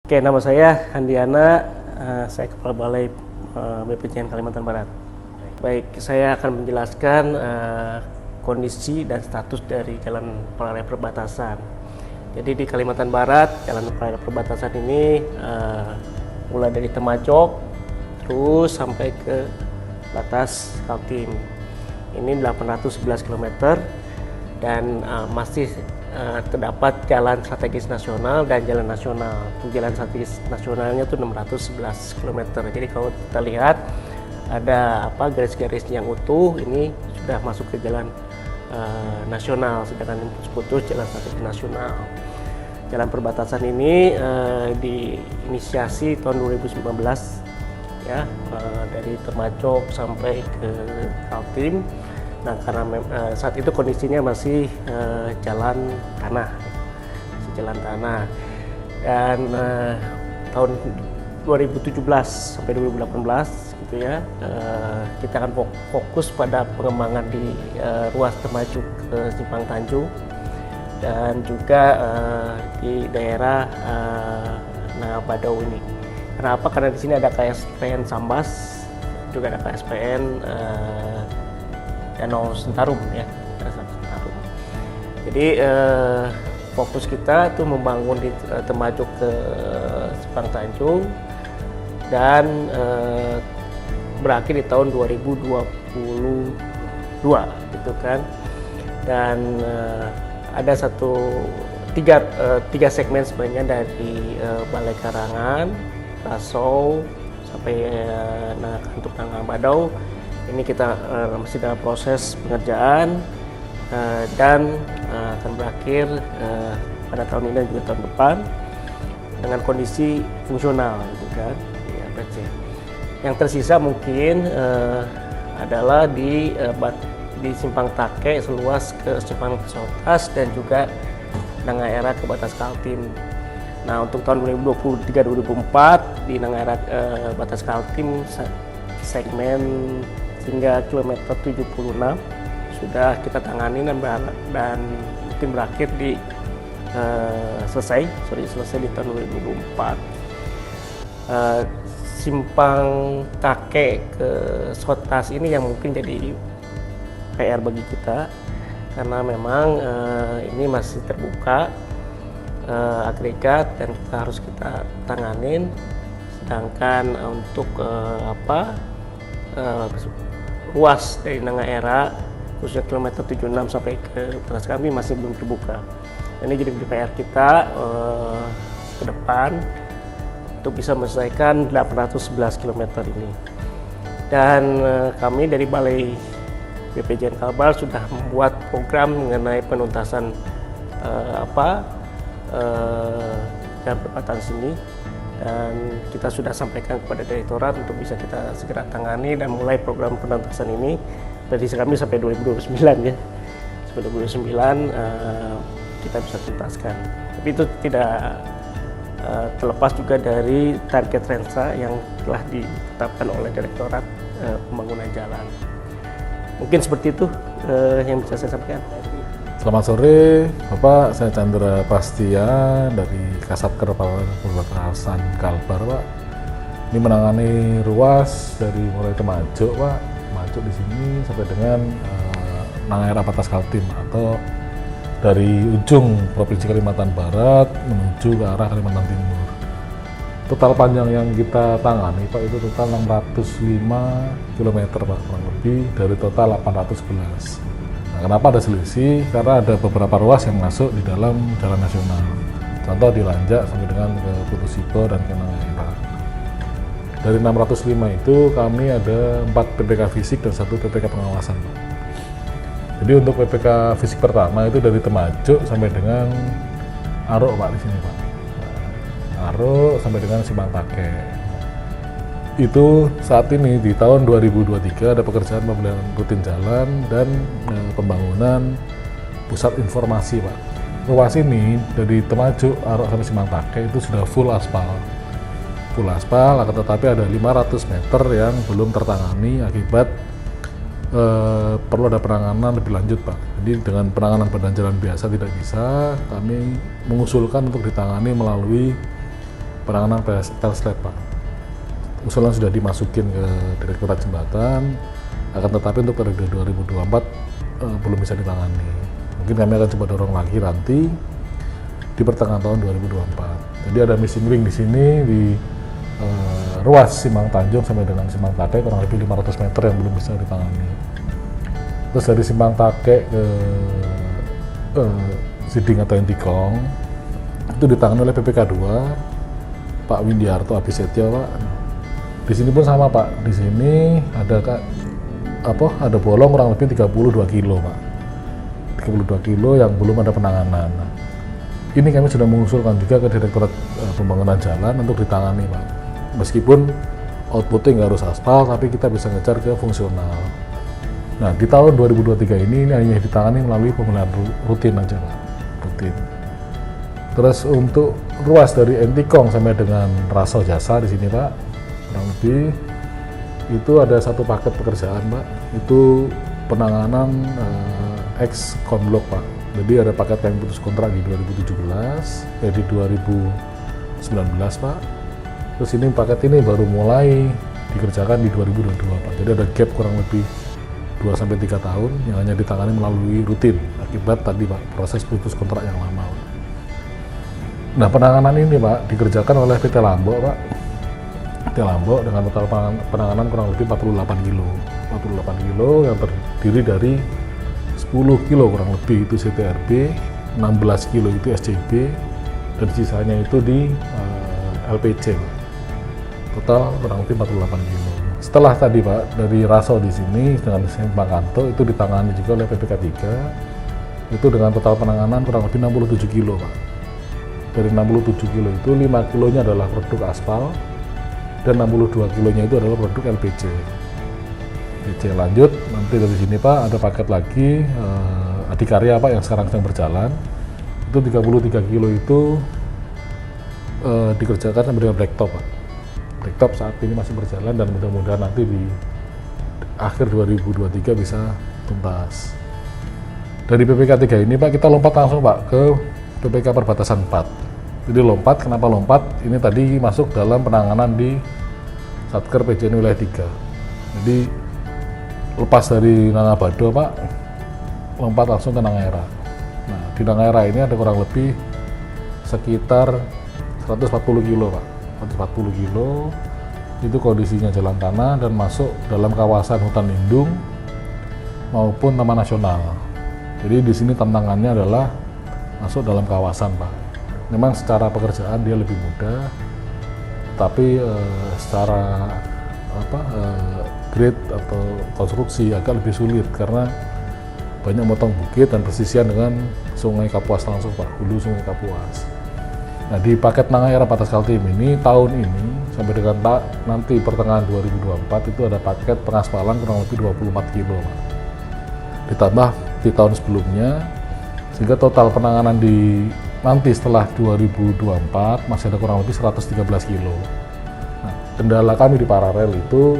Oke, nama saya Handiana, saya Kepala Balai BPJN Kalimantan Barat. Baik, saya akan menjelaskan kondisi dan status dari jalan paralel perbatasan. Jadi di Kalimantan Barat, jalan paralel perbatasan ini mulai dari Temajok, terus sampai ke batas Kaltim. Ini 811 km dan masih terdapat jalan strategis nasional dan jalan nasional. Jalan strategis nasionalnya itu 611 km. Jadi kalau kita lihat ada garis-garis yang utuh, ini sudah masuk ke jalan nasional, sedangkan yang putus-putus jalan strategis nasional. Jalan perbatasan ini diinisiasi tahun 2019 ya, dari Temajok sampai ke Kaltim. Nah, karena saat itu kondisinya masih jalan tanah, dan tahun 2017 sampai 2018 gitu ya, kita akan fokus pada pengembangan di ruas Temajok ke Simpang Tanjung dan juga di daerah Nangabadau ini. Kenapa? Karena di sini ada KSPN Sambas, juga ada KSPN Danau Sentarum ya, Sentarum. Jadi fokus kita itu membangun di Temajok ke Simpang Tanjung dan berakhir di tahun 2022 gitu kan. Dan ada tiga segmen sebenarnya dari Balai Karangan, Rasau sampai untuk Nangabadau. Ini kita masih dalam proses pengerjaan dan akan berakhir pada tahun ini dan juga tahun depan dengan kondisi fungsional gitu kan, ya, RPC. Yang tersisa mungkin adalah di Simpang Take seluas ke Simpang Sotas dan juga Nangaera ke batas Kaltim. Nah, untuk tahun 2023-2024 di Nangaera batas Kaltim segmen hingga kilometer 76 sudah kita tangani dan mungkin berakhir di selesai di tahun 2024. Simpang Take ke Sotas ini yang mungkin jadi PR bagi kita karena memang ini masih terbuka agregat dan harus kita tanganin, sedangkan untuk ruas dari Nangaera khususnya kilometer 76 sampai ke batas kami masih belum terbuka. Ini jadi PR kita ke depan untuk bisa menyelesaikan 811 km ini. Dan kami dari Balai BPJN Kalbar sudah membuat program mengenai penuntasan jalan perbatasan sini, dan kita sudah sampaikan kepada direktorat untuk bisa kita segera tangani dan mulai program penuntasan ini dari kami sampai 2029 ya. Sampai 2029 kita bisa tuntaskan. Tapi itu tidak terlepas juga dari target rensa yang telah ditetapkan oleh direktorat pembangunan jalan. Mungkin seperti itu yang bisa saya sampaikan. Selamat sore, Bapak. Saya Chandra Prastia dari Kasatker Perbatasan Kalbar, Pak. Ini menangani ruas dari mulai Temajok, Pak. Temajok di sini sampai dengan Nangaera batas Kaltim, atau dari ujung Provinsi Kalimantan Barat menuju ke arah Kalimantan Timur. Total panjang yang kita tangani, Pak, itu total 605 km, Pak, kurang lebih dari total 811. Nah, kenapa ada selisih? Karena ada beberapa ruas yang masuk di dalam jalan nasional. Contoh di Lanjak sampai dengan ke Putusibo dan ke Nangaera. Dari 605 itu kami ada 4 PPK fisik dan 1 PPK pengawasan, Pak. Jadi untuk PPK fisik pertama itu dari Temajok sampai dengan Arok, Pak, di sini, Pak. Arok sampai dengan Simpang Take. Itu saat ini di tahun 2023 ada pekerjaan pembelian rutin jalan dan pembangunan pusat informasi, Pak. Ruas ini dari Temajok, Arok sampai Simpang Take itu sudah full aspal, akan tetapi ada 500 meter yang belum tertangani akibat perlu ada penanganan lebih lanjut, Pak. Jadi dengan penanganan badan jalan biasa tidak bisa, kami mengusulkan untuk ditangani melalui penanganan PLSLab Pak. Usulan sudah dimasukin ke Direktorat Jembatan, akan tetapi untuk periode 2024 belum bisa ditangani. Mungkin kami akan coba dorong lagi nanti di pertengahan tahun 2024. Jadi ada missing link di sini di ruas Simpang Tanjung sampai dengan Simpang Takek kurang lebih 500 meter yang belum bisa ditangani. Terus dari Simpang Takek ke Siding atau Entikong itu ditangani oleh PPK 2 Pak Windiarto Abisetyo Pak. Di sini pun sama Pak. Di sini ada bolong kurang lebih 32 kilo Pak. 32 kilo yang belum ada penanganan. Nah, ini kami sudah mengusulkan juga ke Direktorat Pembangunan Jalan untuk ditangani Pak. Meskipun outputnya nggak harus aspal, tapi kita bisa ngejar ke fungsional. Nah, di tahun 2023 ini hanya ditangani melalui pemeliharaan rutin aja Pak. Rutin. Terus untuk ruas dari Entikong sampai dengan Raso Jasa di sini Pak, kurang lebih itu ada satu paket pekerjaan Pak. Itu penanganan ex konblok Pak. Jadi ada paket yang putus kontrak di 2017, di 2019 Pak. Terus ini paket ini baru mulai dikerjakan di 2022 Pak. Jadi ada gap kurang lebih 2-3 tahun yang hanya ditangani melalui rutin akibat tadi Pak proses putus kontrak yang lama Pak. Nah, penanganan ini Pak dikerjakan oleh PT Lambok Pak. PT Lambok dengan total penanganan kurang lebih 48 kilo. 48 kilo yang terdiri dari 10 kilo kurang lebih itu CTRB, 16 kilo itu SCB, dan sisanya itu di LPC Pak. Total kurang lebih 48 kilo. Setelah tadi Pak, dari Raso di sini dengan Simpang Kanto itu ditangani juga oleh PPK 3, itu dengan total penanganan kurang lebih 67 kilo Pak. Dari 67 kilo itu 5 kilonya adalah produk aspal dan 62 kilonya itu adalah produk LPC. LPC lanjut, nanti dari sini Pak ada paket lagi Adikarya Pak yang sekarang sedang berjalan. Itu 33 kilo itu dikerjakan sampai dengan blacktop Pak. Blacktop saat ini masih berjalan dan mudah-mudahan nanti di akhir 2023 bisa tuntas. Dari PPK 3 ini Pak kita lompat langsung Pak ke PPK Perbatasan 4. Jadi lompat, kenapa lompat? Ini tadi masuk dalam penanganan di Satker PJN Wilayah 3. Jadi lepas dari Nangabado Pak, lompat langsung ke Nangaera. Nah, di Nangaera ini ada kurang lebih sekitar 140 kilo Pak. 140 kilo itu kondisinya jalan tanah dan masuk dalam kawasan hutan lindung maupun taman nasional. Jadi di sini tantangannya adalah masuk dalam kawasan Pak. Memang secara pekerjaan dia lebih mudah, tapi secara grade atau konstruksi agak lebih sulit karena banyak motong bukit dan persisian dengan Sungai Kapuas langsung Pak, hulu Sungai Kapuas. Nah, di paket Nangaera Batas Kaltim ini tahun ini sampai dengan nanti pertengahan 2024 itu ada paket pengaspalan kurang lebih 24 kilo Pak. Ditambah di tahun sebelumnya, sehingga total penanganan di nanti setelah 2024 masih ada kurang lebih 113 kilo. Nah, kendala kami di paralel itu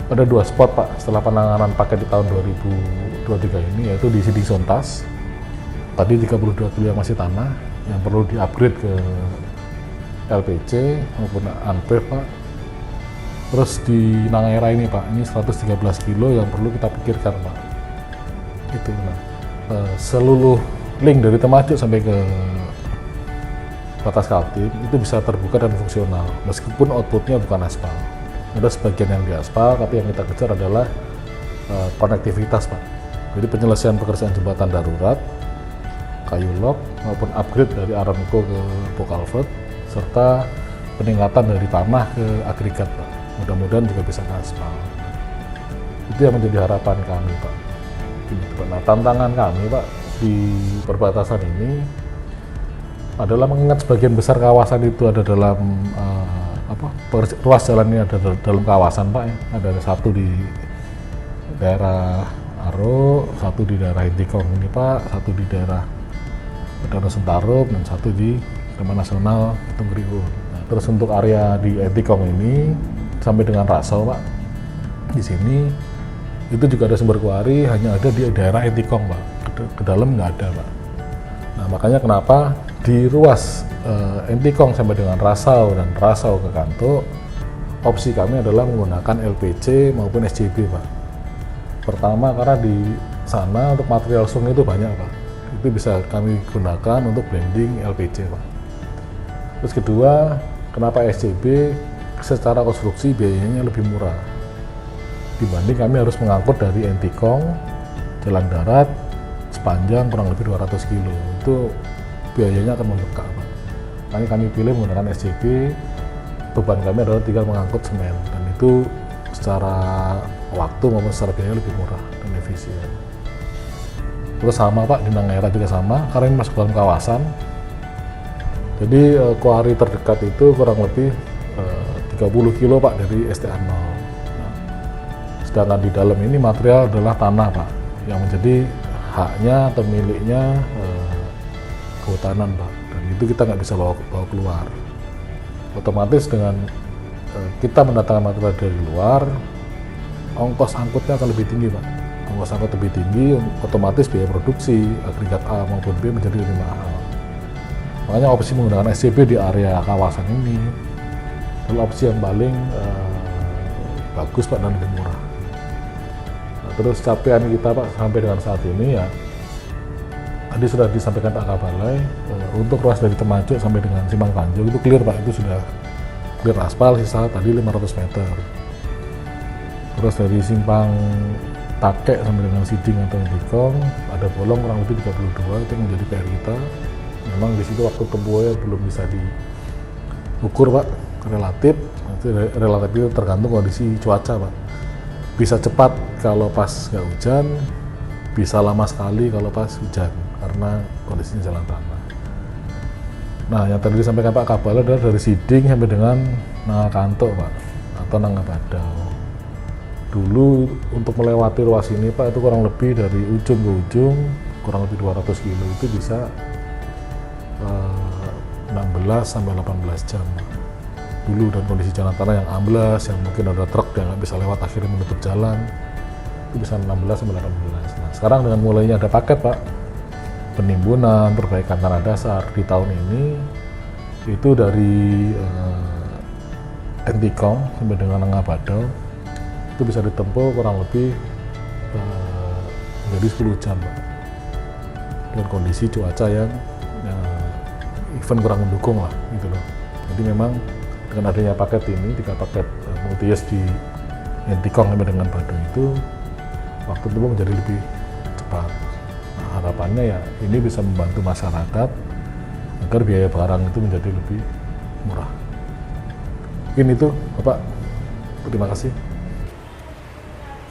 ada 2 spot Pak setelah penanganan paket di tahun 2023 ini, yaitu di Siding Sontas. Tadi 32 kilo yang masih tanah yang perlu di-upgrade ke LPC maupun Unpave Pak. Terus di Nangaera ini Pak, ini 113 kilo yang perlu kita pikirkan Pak. Itu seluruh link dari Temajuk sampai ke Batas Kaltim itu bisa terbuka dan fungsional meskipun outputnya bukan aspal. Ada sebagian yang di aspal, tapi yang kita kejar adalah konektivitas Pak. Jadi penyelesaian pekerjaan jembatan darurat, kayu lok maupun upgrade dari Aramco ke Bokalvert serta peningkatan dari tanah ke agregat Pak. Mudah-mudahan juga bisa ke aspal. Itu yang menjadi harapan kami Pak. Nah, tantangan kami Pak di perbatasan ini adalah mengingat sebagian besar kawasan itu ada dalam ruas jalan ini ada dalam kawasan Pak ya. Ada satu di daerah Aro, satu di daerah Entikong ini Pak, satu di daerah Danau Sentarum, dan satu di Taman Nasional Tunggrihun. Nah, terus untuk area di Entikong ini sampai dengan Raso Pak, di sini itu juga ada sumber kuari, hanya ada di daerah Entikong Pak, ke dalam nggak ada Pak. Nah, makanya kenapa Di ruas Entikong sampai dengan Rasau dan Rasau ke Kanto, opsi kami adalah menggunakan LPG maupun SJB, Pak. Pertama karena di sana untuk material sungai itu banyak, Pak. Itu bisa kami gunakan untuk blending LPG, Pak. Terus kedua, kenapa SJB? Secara konstruksi biayanya lebih murah dibanding kami harus mengangkut dari Entikong jalan darat sepanjang kurang lebih 200 kilo. Itu biayanya akan membengkak, Pak. Makanya kami pilih menggunakan SJB. Beban kami adalah tinggal mengangkut semen, dan itu secara waktu maupun secara biaya lebih murah dan efisien. Terus sama, Pak, di Nangera juga sama, karena ini masuk dalam kawasan. Jadi kuari terdekat itu kurang lebih 30 kilo, Pak, dari STA 0. Nah, sedangkan di dalam ini material adalah tanah, Pak, yang menjadi haknya atau miliknya kehutanan, Pak, dan itu kita nggak bisa bawa keluar. Otomatis dengan kita mendatangkan material dari luar, ongkos angkutnya akan lebih tinggi, Pak. Ongkos angkut lebih tinggi, otomatis biaya produksi agregat A maupun B menjadi lebih mahal. Makanya opsi menggunakan SJB di area kawasan ini adalah opsi yang paling bagus, Pak, dan lebih murah. Nah, terus capaian kita, Pak, sampai dengan saat ini ya, tadi sudah disampaikan Pak Kabalai, untuk ruas dari Temajuk sampai dengan Simpang Tanjung itu clear, Pak, itu sudah clear aspal, sisa tadi 500 meter. Terus dari Simpang Takek sampai dengan Siding atau Entikong ada bolong kurang lebih 32, itu yang menjadi PR kita. Memang di situ waktu tempuhnya belum bisa diukur, Pak, relatif itu tergantung kondisi cuaca, Pak. Bisa cepat kalau pas nggak hujan, bisa lama sekali kalau pas hujan karena kondisinya jalan tanah. Nah, yang tadi disampaikan Pak Kabal adalah dari Siding sampai dengan Nangakanto, Pak, atau Nangabadau. Dulu untuk melewati ruas ini, Pak, itu kurang lebih dari ujung ke ujung kurang lebih 200 kilo, itu bisa 16 sampai 18 jam dulu, dan kondisi jalan tanah yang amblas, yang mungkin ada truk yang nggak bisa lewat akhirnya menutup jalan, itu bisa 16 sampai 18. Nah, sekarang dengan mulainya ada paket, Pak, penimbunan, perbaikan tanah dasar di tahun ini, itu dari Entikong sampai dengan Nangabadau itu bisa ditempuh kurang lebih menjadi 10 jam, Pak, dengan kondisi cuaca yang event kurang mendukung lah, gitu loh. Jadi memang dengan adanya paket ini, 3 paket multi-use di Entikong sampai dengan Badung itu, waktu tempuh menjadi lebih cepat. Nah, harapannya ya ini bisa membantu masyarakat agar biaya barang itu menjadi lebih murah. Mungkin itu, Bapak. Terima kasih.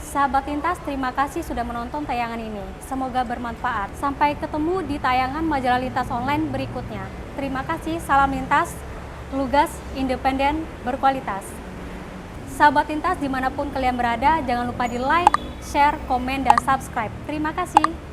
Sahabat Lintas, terima kasih sudah menonton tayangan ini. Semoga bermanfaat. Sampai ketemu di tayangan majalah Lintas Online berikutnya. Terima kasih, salam lintas, lugas, independen, berkualitas. Sahabat Lintas, dimanapun kalian berada, jangan lupa di like, share, komen, dan subscribe. Terima kasih.